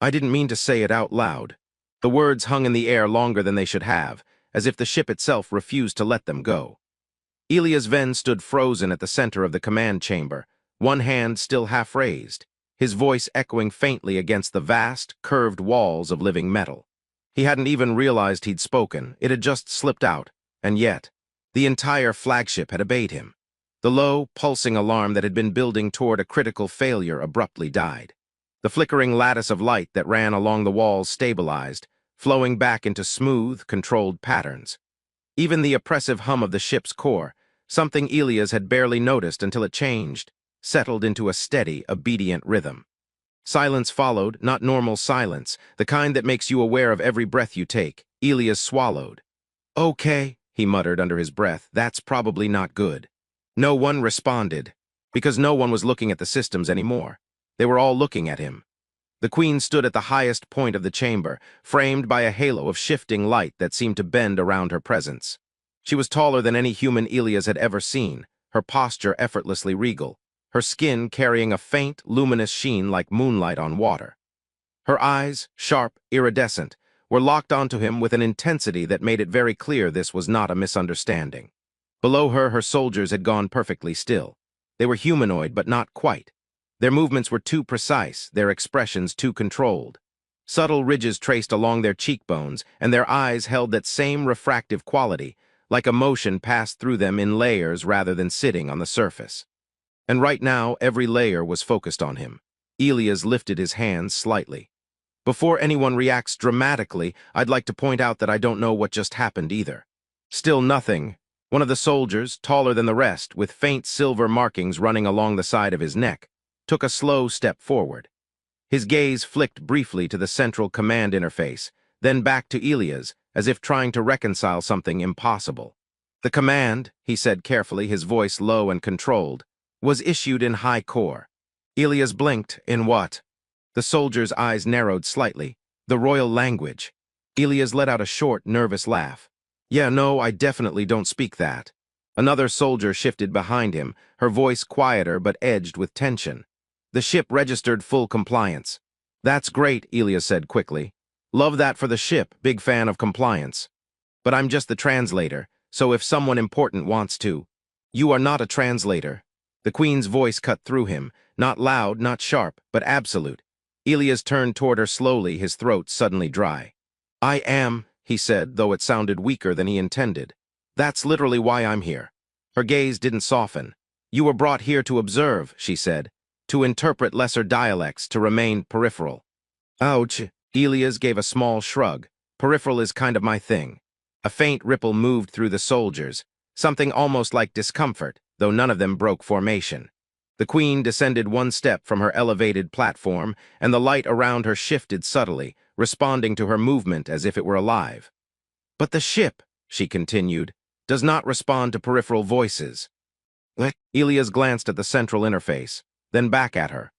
I didn't mean to say it out loud. The words hung in the air longer than they should have, as if the ship itself refused to let them go. Elias Venn stood frozen at the center of the command chamber, one hand still half raised, his voice echoing faintly against the vast, curved walls of living metal. He hadn't even realized he'd spoken, it had just slipped out, and yet, the entire flagship had obeyed him. The low, pulsing alarm that had been building toward a critical failure abruptly died. The flickering lattice of light that ran along the walls stabilized, flowing back into smooth, controlled patterns. Even the oppressive hum of the ship's core, something Elias had barely noticed until it changed, settled into a steady, obedient rhythm. Silence followed, not normal silence, the kind that makes you aware of every breath you take. Elias swallowed. "Okay," he muttered under his breath, "that's probably not good." No one responded, because no one was looking at the systems anymore. They were all looking at him. The Queen stood at the highest point of the chamber, framed by a halo of shifting light that seemed to bend around her presence. She was taller than any human Elias had ever seen, her posture effortlessly regal, her skin carrying a faint, luminous sheen like moonlight on water. Her eyes, sharp, iridescent, were locked onto him with an intensity that made it very clear this was not a misunderstanding. Below her, her soldiers had gone perfectly still. They were humanoid, but not quite. Their movements were too precise, their expressions too controlled. Subtle ridges traced along their cheekbones, and their eyes held that same refractive quality, like emotion passed through them in layers rather than sitting on the surface. And right now, every layer was focused on him. Elias lifted his hands slightly. "Before anyone reacts dramatically, I'd like to point out that I don't know what just happened either." Still nothing. One of the soldiers, taller than the rest, with faint silver markings running along the side of his neck, took a slow step forward. His gaze flicked briefly to the central command interface, then back to Elias, as if trying to reconcile something impossible. "The command," he said carefully, his voice low and controlled, "was issued in high core." Elias blinked. "In what?" The soldier's eyes narrowed slightly. "The royal language." Elias let out a short, nervous laugh. "Yeah, no, I definitely don't speak that." Another soldier shifted behind him, her voice quieter but edged with tension. "The ship registered full compliance." "That's great," Elias said quickly. "Love that for the ship, big fan of compliance. But I'm just the translator, so if someone important wants to—" "You are not a translator." The Queen's voice cut through him, not loud, not sharp, but absolute. Elias turned toward her slowly, his throat suddenly dry. "I am," he said, though it sounded weaker than he intended. "That's literally why I'm here." Her gaze didn't soften. "You were brought here to observe," she said, "to interpret lesser dialects, to remain peripheral." "Ouch." Elias gave a small shrug. "Peripheral is kind of my thing." A faint ripple moved through the soldiers, something almost like discomfort, though none of them broke formation. The Queen descended one step from her elevated platform, and the light around her shifted subtly, responding to her movement as if it were alive. "But the ship," she continued, "does not respond to peripheral voices." Elias glanced at the central interface, then back at her.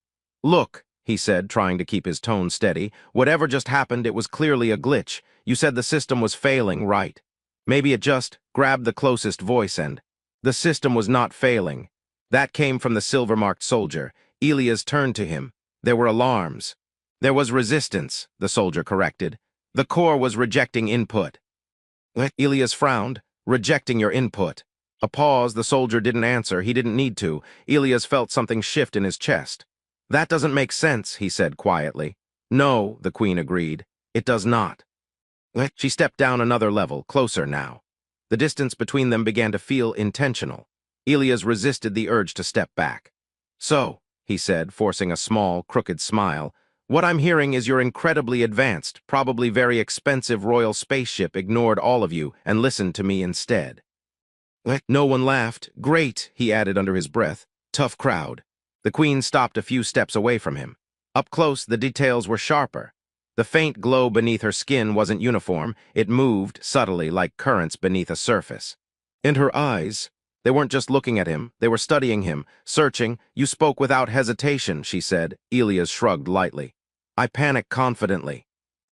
"Look," he said, trying to keep his tone steady, "whatever just happened, it was clearly a glitch. You said the system was failing, right? Maybe it just grabbed the closest voice and—" "The system was not failing." That came from the silver-marked soldier. Elias turned to him. "There were alarms." "There was resistance," the soldier corrected. "The core was rejecting input." Elias frowned. "Rejecting your input." A pause. The soldier didn't answer. He didn't need to. Elias felt something shift in his chest. "That doesn't make sense," he said quietly. "No," the Queen agreed. "It does not." She stepped down another level, closer now. The distance between them began to feel intentional. Elias resisted the urge to step back. "So," he said, forcing a small, crooked smile, "what I'm hearing is your incredibly advanced, probably very expensive royal spaceship ignored all of you and listened to me instead." No one laughed. "Great," he added under his breath. "Tough crowd." The Queen stopped a few steps away from him. Up close, the details were sharper. The faint glow beneath her skin wasn't uniform. It moved, subtly, like currents beneath a surface. And her eyes, they weren't just looking at him, they were studying him, searching. "You spoke without hesitation," she said. Elias shrugged lightly. "I panicked confidently."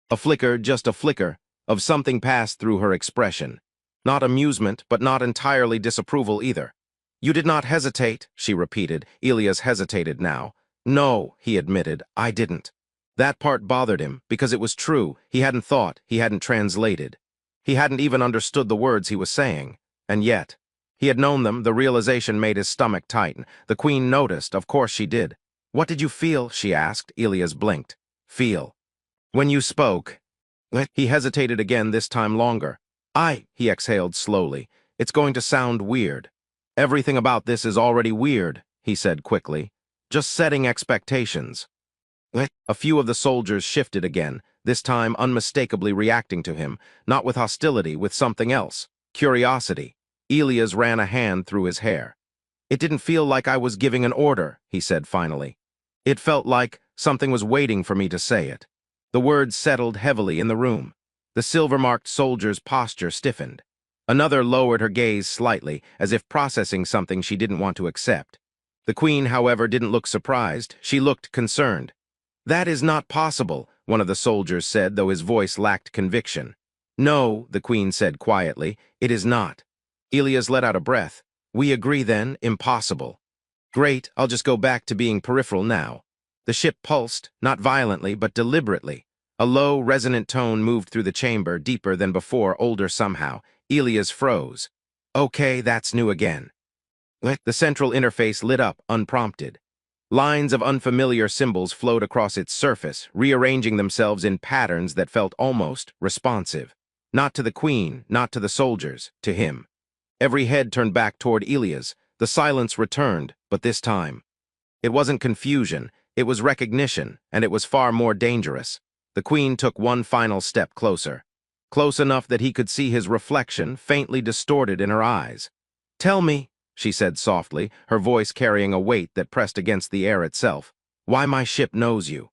A flicker, just a flicker, of something passed through her expression. Not amusement, but not entirely disapproval either. "You did not hesitate," she repeated. Elias hesitated now. "No," he admitted, "I didn't." That part bothered him, because it was true. He hadn't thought, he hadn't translated. He hadn't even understood the words he was saying. And yet, he had known them. The realization made his stomach tighten. The queen noticed, of course she did. What did you feel? She asked. Elias blinked. Feel. When you spoke. He hesitated again, this time longer. He exhaled slowly. It's going to sound weird. Everything about this is already weird, he said quickly. Just setting expectations. A few of the soldiers shifted again, this time unmistakably reacting to him, not with hostility, with something else. Curiosity. Elias ran a hand through his hair. It didn't feel like I was giving an order, he said finally. It felt like something was waiting for me to say it. The words settled heavily in the room. The silver-marked soldier's posture stiffened. Another lowered her gaze slightly, as if processing something she didn't want to accept. The queen, however, didn't look surprised. She looked concerned. That is not possible, one of the soldiers said, though his voice lacked conviction. No, the queen said quietly, it is not. Elias let out a breath. We agree then, impossible. Great, I'll just go back to being peripheral now. The ship pulsed, not violently, but deliberately. A low, resonant tone moved through the chamber, deeper than before, older somehow. Elias froze. Okay, that's new again. The central interface lit up, unprompted. Lines of unfamiliar symbols flowed across its surface, rearranging themselves in patterns that felt almost responsive. Not to the queen, not to the soldiers, to him. Every head turned back toward Elias. The silence returned, but this time. It wasn't confusion, it was recognition, and it was far more dangerous. The queen took one final step closer. Close enough that he could see his reflection, faintly distorted in her eyes. Tell me, she said softly, her voice carrying a weight that pressed against the air itself, why my ship knows you.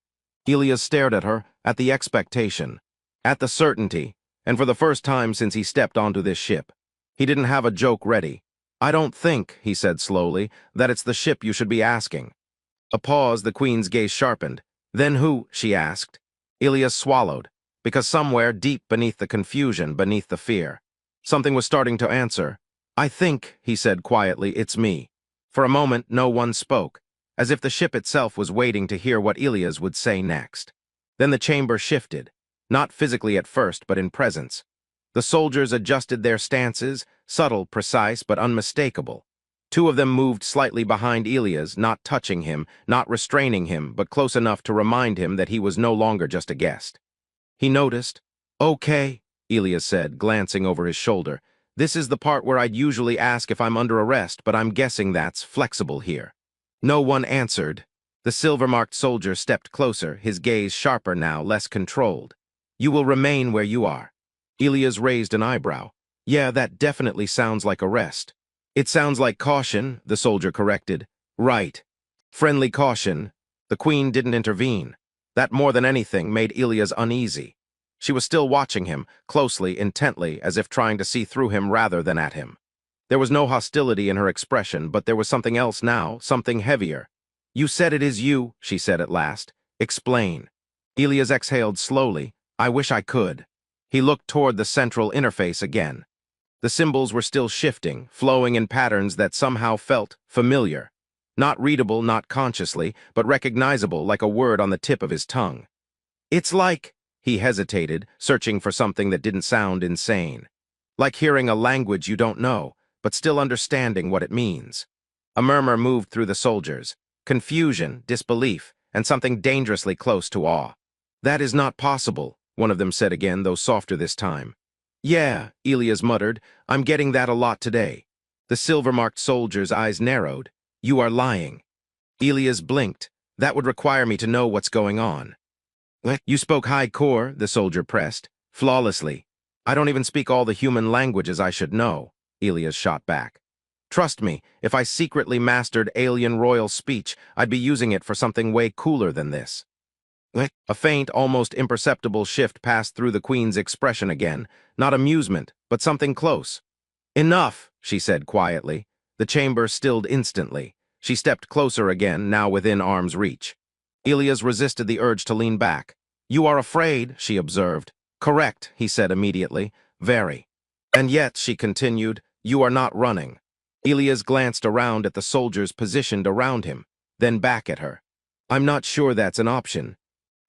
Elias stared at her, at the expectation, at the certainty, and for the first time since he stepped onto this ship. He didn't have a joke ready. I don't think, he said slowly, that it's the ship you should be asking. A pause, the queen's gaze sharpened. Then who? She asked. Elias swallowed, because somewhere deep beneath the confusion, beneath the fear, something was starting to answer. I think, he said quietly, it's me. For a moment, no one spoke, as if the ship itself was waiting to hear what Elias would say next. Then the chamber shifted, not physically at first, but in presence. The soldiers adjusted their stances, subtle, precise, but unmistakable. Two of them moved slightly behind Elias, not touching him, not restraining him, but close enough to remind him that he was no longer just a guest. He noticed. Okay, Elias said, glancing over his shoulder. This is the part where I'd usually ask if I'm under arrest, but I'm guessing that's flexible here. No one answered. The silver-marked soldier stepped closer, his gaze sharper now, less controlled. You will remain where you are. Elias raised an eyebrow. Yeah, that definitely sounds like arrest. It sounds like caution, the soldier corrected. Right. Friendly caution. The queen didn't intervene. That more than anything made Elias uneasy. She was still watching him, closely, intently, as if trying to see through him rather than at him. There was no hostility in her expression, but there was something else now, something heavier. You said it is you, she said at last. Explain. Elias exhaled slowly. I wish I could. He looked toward the central interface again. The symbols were still shifting, flowing in patterns that somehow felt familiar. Not readable, not consciously, but recognizable like a word on the tip of his tongue. It's like, he hesitated, searching for something that didn't sound insane. Like hearing a language you don't know, but still understanding what it means. A murmur moved through the soldiers. Confusion, disbelief, and something dangerously close to awe. That is not possible, one of them said again, though softer this time. Yeah, Elias muttered, I'm getting that a lot today. The silver-marked soldier's eyes narrowed. You are lying. Elias blinked. That would require me to know what's going on. You spoke high core, the soldier pressed, flawlessly. I don't even speak all the human languages I should know, Elias shot back. Trust me, if I secretly mastered alien royal speech, I'd be using it for something way cooler than this. A faint, almost imperceptible shift passed through the queen's expression again, not amusement, but something close. Enough, she said quietly. The chamber stilled instantly. She stepped closer again, now within arm's reach. Elias resisted the urge to lean back. You are afraid, she observed. Correct, he said immediately. Very. And yet, she continued, you are not running. Elias glanced around at the soldiers positioned around him, then back at her. I'm not sure that's an option.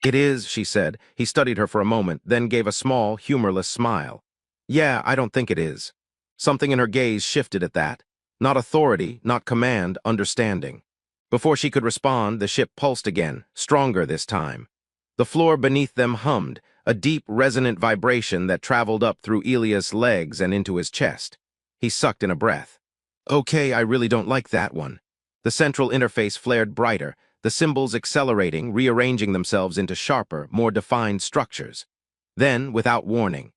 It is, she said. He studied her for a moment, then gave a small, humorless smile. Yeah, I don't think it is. Something in her gaze shifted at that. Not authority, not command, understanding. Before she could respond, the ship pulsed again, stronger this time. The floor beneath them hummed, a deep, resonant vibration that traveled up through Elias' legs and into his chest. He sucked in a breath. Okay, I really don't like that one. The central interface flared brighter, the symbols accelerating, rearranging themselves into sharper, more defined structures. Then, without warning,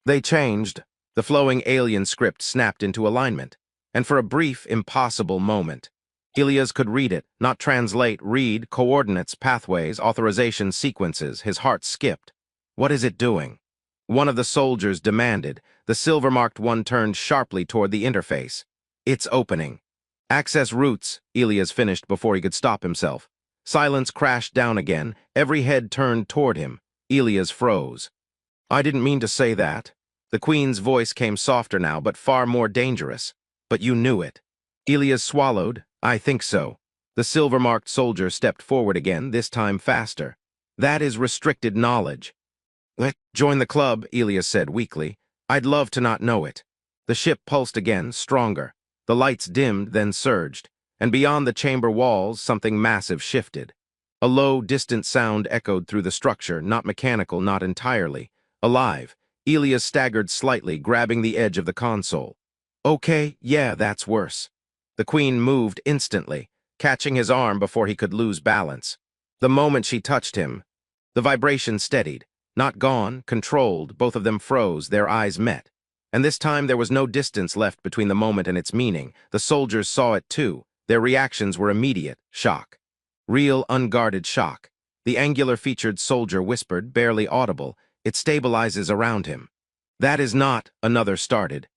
they changed. The flowing alien script snapped into alignment. And for a brief, impossible moment, Elias could read it, not translate, read, coordinates, pathways, authorization sequences. His heart skipped. What is it doing? One of the soldiers demanded. The silver-marked one turned sharply toward the interface. It's opening. Access routes, Elias finished before he could stop himself. Silence crashed down again, every head turned toward him. Elias froze. I didn't mean to say that. The Queen's voice came softer now, but far more dangerous. But you knew it. Elias swallowed. I think so. The silver-marked soldier stepped forward again, this time faster. That is restricted knowledge. Join the club, Elias said weakly. I'd love to not know it. The ship pulsed again, stronger. The lights dimmed, then surged. And beyond the chamber walls, something massive shifted. A low, distant sound echoed through the structure, not mechanical, not entirely. Alive. Elias staggered slightly, grabbing the edge of the console. Okay, yeah, that's worse. The Queen moved instantly, catching his arm before he could lose balance. The moment she touched him, the vibration steadied. Not gone, controlled, both of them froze, their eyes met. And this time there was no distance left between the moment and its meaning. The soldiers saw it too. Their reactions were immediate, shock. Real, unguarded shock. The angular-featured soldier whispered, barely audible, "It stabilizes around him." That is not, another started.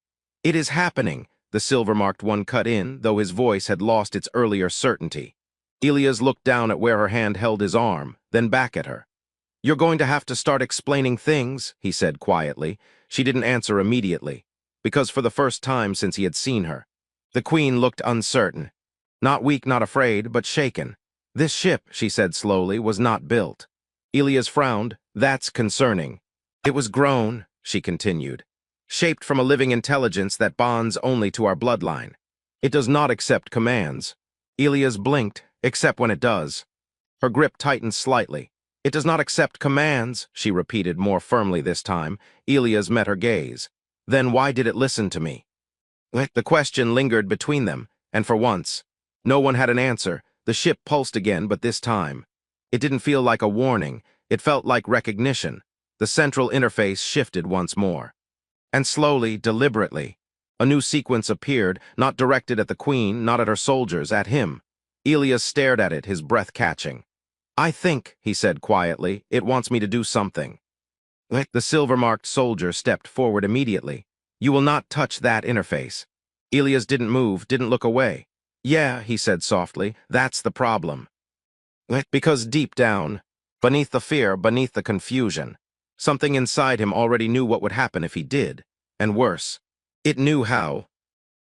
It is happening, the silver-marked one cut in, though his voice had lost its earlier certainty. Elias looked down at where her hand held his arm, then back at her. You're going to have to start explaining things, he said quietly. She didn't answer immediately, because for the first time since he had seen her. The Queen looked uncertain. Not weak, not afraid, but shaken. This ship, she said slowly, was not built. Elias frowned. That's concerning. It was grown, she continued, shaped from a living intelligence that bonds only to our bloodline. It does not accept commands. Elias blinked, except when it does. Her grip tightened slightly. It does not accept commands, she repeated more firmly this time. Elias met her gaze. Then why did it listen to me? The question lingered between them, and for once, no one had an answer. The ship pulsed again, but this time, it didn't feel like a warning. It felt like recognition. The central interface shifted once more. And slowly, deliberately, a new sequence appeared, not directed at the Queen, not at her soldiers, at him. Elias stared at it, his breath catching. I think, he said quietly, it wants me to do something. The silver-marked soldier stepped forward immediately. You will not touch that interface. Elias didn't move, didn't look away. Yeah, he said softly, that's the problem. Because deep down, beneath the fear, beneath the confusion, something inside him already knew what would happen if he did. And worse, it knew how.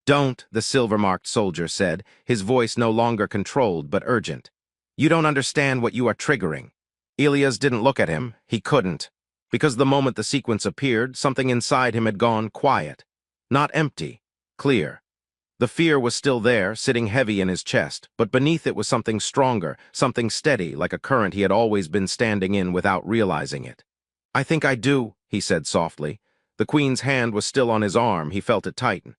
Don't, the silver-marked soldier said, his voice no longer controlled but urgent. You don't understand what you are triggering. Elias didn't look at him. He couldn't. Because the moment the sequence appeared, something inside him had gone quiet. Not empty. Clear. The fear was still there, sitting heavy in his chest, but beneath it was something stronger, something steady, like a current he had always been standing in without realizing it. I think I do, he said softly. The Queen's hand was still on his arm. He felt it tighten.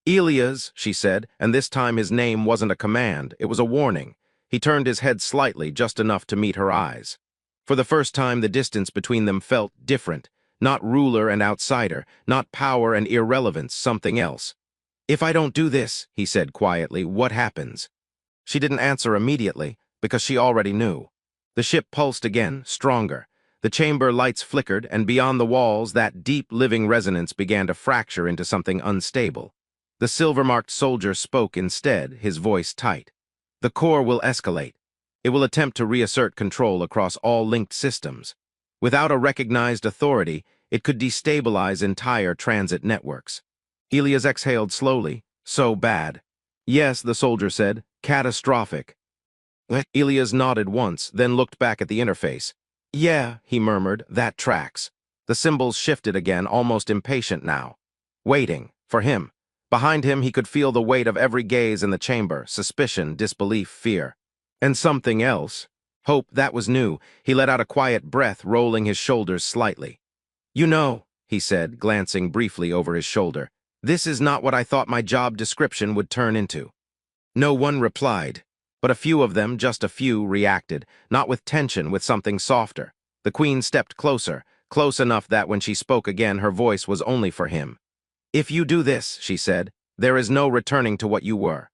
Elias, she said, and this time his name wasn't a command. It was a warning. He turned his head slightly, just enough to meet her eyes. For the first time, the distance between them felt different. Not ruler and outsider, not power and irrelevance, something else. If I don't do this, he said quietly, what happens? She didn't answer immediately, because she already knew. The ship pulsed again, stronger. The chamber lights flickered, and beyond the walls, that deep, living resonance began to fracture into something unstable. The silver-marked soldier spoke instead, his voice tight. The core will escalate. It will attempt to reassert control across all linked systems. Without a recognized authority, it could destabilize entire transit networks. Elias exhaled slowly. So bad. Yes, the soldier said. Catastrophic. Elias nodded once, then looked back at the interface. Yeah, he murmured, that tracks. The symbols shifted again, almost impatient now. Waiting, for him. Behind him, he could feel the weight of every gaze in the chamber, suspicion, disbelief, fear. And something else. Hope, that was new. He let out a quiet breath, rolling his shoulders slightly. You know, he said, glancing briefly over his shoulder, this is not what I thought my job description would turn into. No one replied, but a few of them, just a few, reacted, not with tension, with something softer. The queen stepped closer, close enough that when she spoke again, her voice was only for him. If you do this, she said, there is no returning to what you were.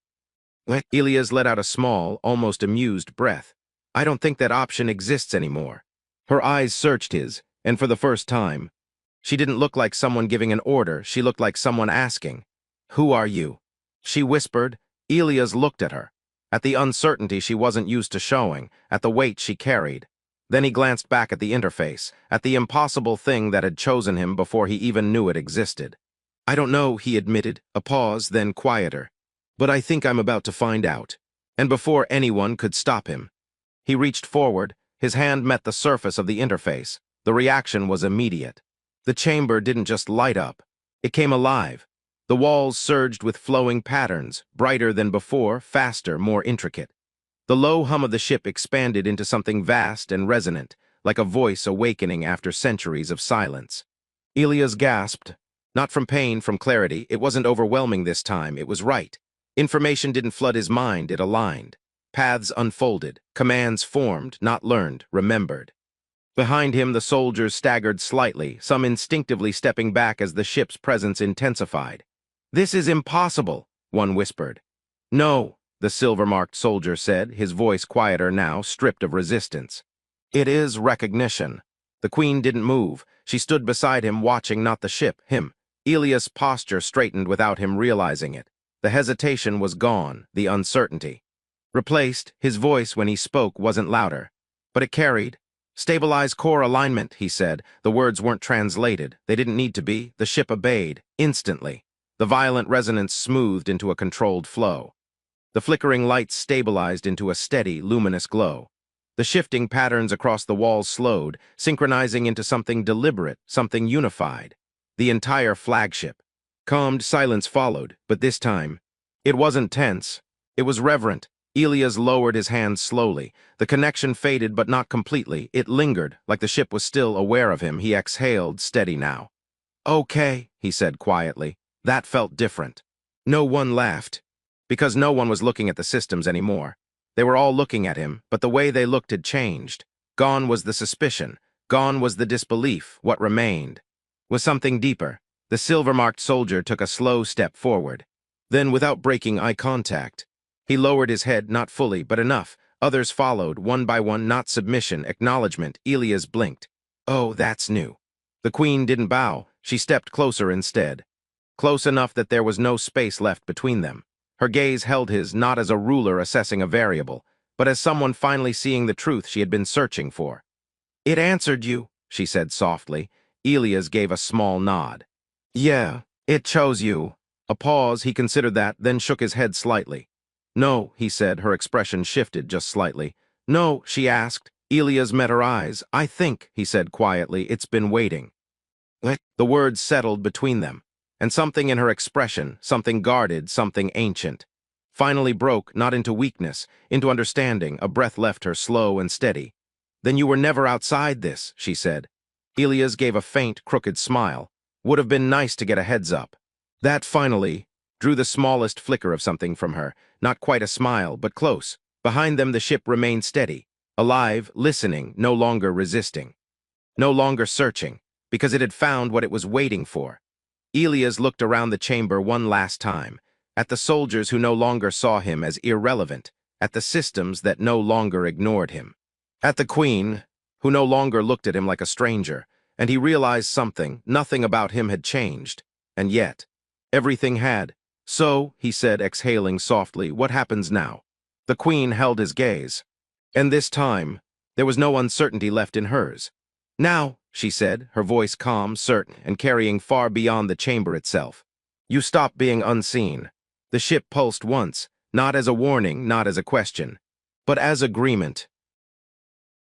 Elias let out a small, almost amused breath. I don't think that option exists anymore. Her eyes searched his, and for the first time, she didn't look like someone giving an order, she looked like someone asking, "Who are you?" She whispered. Elias looked at her, at the uncertainty she wasn't used to showing, at the weight she carried. Then he glanced back at the interface, at the impossible thing that had chosen him before he even knew it existed. I don't know, he admitted, a pause, then quieter. But I think I'm about to find out. And before anyone could stop him, he reached forward, his hand met the surface of the interface. The reaction was immediate. The chamber didn't just light up. It came alive. The walls surged with flowing patterns, brighter than before, faster, more intricate. The low hum of the ship expanded into something vast and resonant, like a voice awakening after centuries of silence. Elias gasped. Not from pain, from clarity. It wasn't overwhelming this time, it was right. Information didn't flood his mind, it aligned. Paths unfolded, commands formed, not learned, remembered. Behind him, the soldiers staggered slightly, some instinctively stepping back as the ship's presence intensified. This is impossible, one whispered. No, the silver-marked soldier said, his voice quieter now, stripped of resistance. It is recognition. The queen didn't move. She stood beside him, watching not the ship, him. Elias' posture straightened without him realizing it. The hesitation was gone, the uncertainty. Replaced, his voice when he spoke wasn't louder, but it carried. Stabilize core alignment, he said. The words weren't translated. They didn't need to be. The ship obeyed, instantly. The violent resonance smoothed into a controlled flow. The flickering lights stabilized into a steady, luminous glow. The shifting patterns across the walls slowed, synchronizing into something deliberate, something unified. The entire flagship. Calmed silence followed, but this time, it wasn't tense. It was reverent. Elias lowered his hands slowly. The connection faded, but not completely. It lingered, like the ship was still aware of him. He exhaled, steady now. Okay, he said quietly. That felt different. No one laughed, because no one was looking at the systems anymore. They were all looking at him, but the way they looked had changed. Gone was the suspicion. Gone was the disbelief. What remained was something deeper. The silver-marked soldier took a slow step forward. Then, without breaking eye contact, he lowered his head, not fully, but enough. Others followed, one by one, not submission, acknowledgement. Elias blinked. Oh, that's new. The queen didn't bow. She stepped closer instead. Close enough that there was no space left between them. Her gaze held his, not as a ruler assessing a variable, but as someone finally seeing the truth she had been searching for. It answered you, she said softly. Elias gave a small nod. Yeah, it chose you. A pause, he considered that, then shook his head slightly. No, he said, her expression shifted just slightly. No, she asked. Elias met her eyes. I think, he said quietly, it's been waiting. The words settled between them, and something in her expression, something guarded, something ancient, finally broke, not into weakness, into understanding. A breath left her, slow and steady. Then you were never outside this, she said. Elias gave a faint, crooked smile. Would have been nice to get a heads up. That finally drew the smallest flicker of something from her, not quite a smile, but close. Behind them the ship remained steady, alive, listening, no longer resisting, no longer searching, because it had found what it was waiting for. Elias looked around the chamber one last time, at the soldiers who no longer saw him as irrelevant, at the systems that no longer ignored him, at the queen, who no longer looked at him like a stranger, and he realized something. Nothing about him had changed, and yet everything had. So, he said, exhaling softly, what happens now? The queen held his gaze, and this time there was no uncertainty left in hers. Now, she said, her voice calm, certain, and carrying far beyond the chamber itself. You stop being unseen. The ship pulsed once, not as a warning, not as a question, but as agreement.